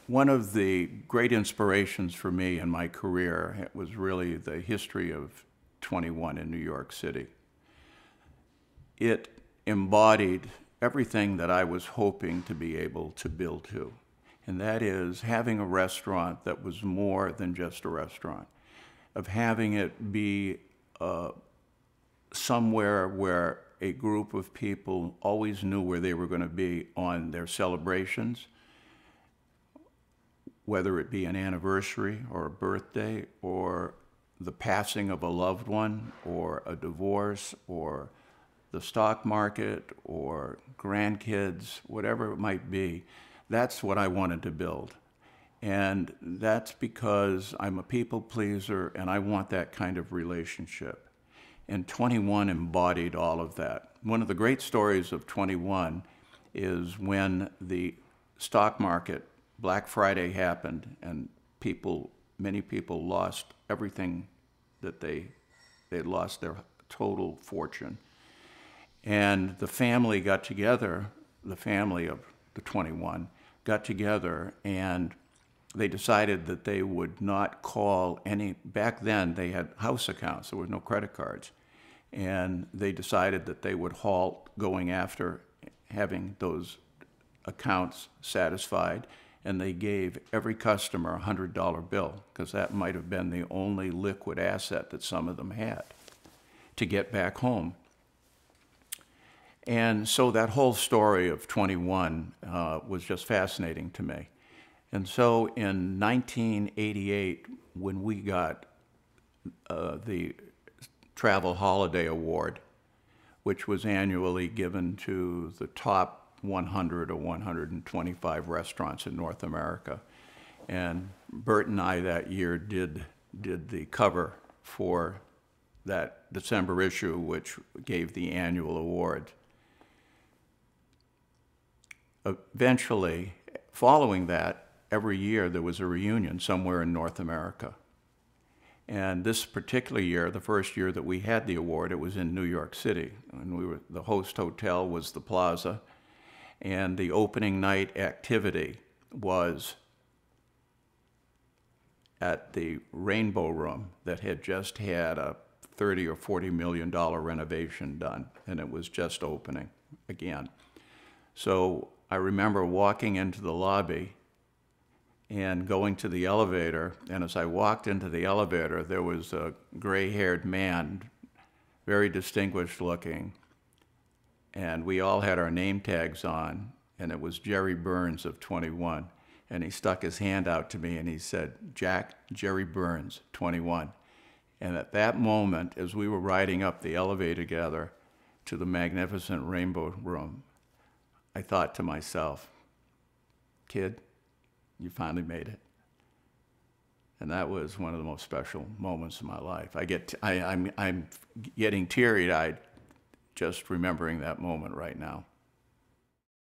One of the great inspirations for me in my career was really the history of 21 in New York City. It embodied everything that I was hoping to be able to build to, and that is having a restaurant that was more than just a restaurant, of having it be somewhere where a group of people always knew where they were going to be on their celebrations, whether it be an anniversary or a birthday or the passing of a loved one or a divorce or the stock market or grandkids, whatever it might be. That's what I wanted to build. And that's because I'm a people pleaser and I want that kind of relationship. And 21 embodied all of that. One of the great stories of 21 is when the stock market, Black Friday happened, and many people lost everything that they lost their total fortune. And the family got together, the family of the 21 got together, and they decided that they would not call any, back then they had house accounts, there were no credit cards. And they decided that they would halt going after having those accounts satisfied, and they gave every customer a $100 bill, because that might have been the only liquid asset that some of them had to get back home. And so that whole story of 21 was just fascinating to me. And so in 1988, when we got the Travel Holiday Award, which was annually given to the top 100 or 125 restaurants in North America. And Bert and I that year did the cover for that December issue, which gave the annual award. Eventually, following that, every year there was a reunion somewhere in North America. And this particular year, the first year that we had the award, it was in New York City. And the host hotel was the Plaza, and the opening night activity was at the Rainbow Room that had just had a $30 or $40 million renovation done, and it was just opening again. So I remember walking into the lobby and going to the elevator, and as I walked into the elevator, there was a gray-haired man, very distinguished looking, and we all had our name tags on, and it was Jerry Burns of 21. And he stuck his hand out to me and he said, "Jack, Jerry Burns, 21. And at that moment, as we were riding up the elevator together to the magnificent Rainbow Room, I thought to myself, kid, you finally made it. And that was one of the most special moments of my life. I'm getting teary-eyed just remembering that moment right now.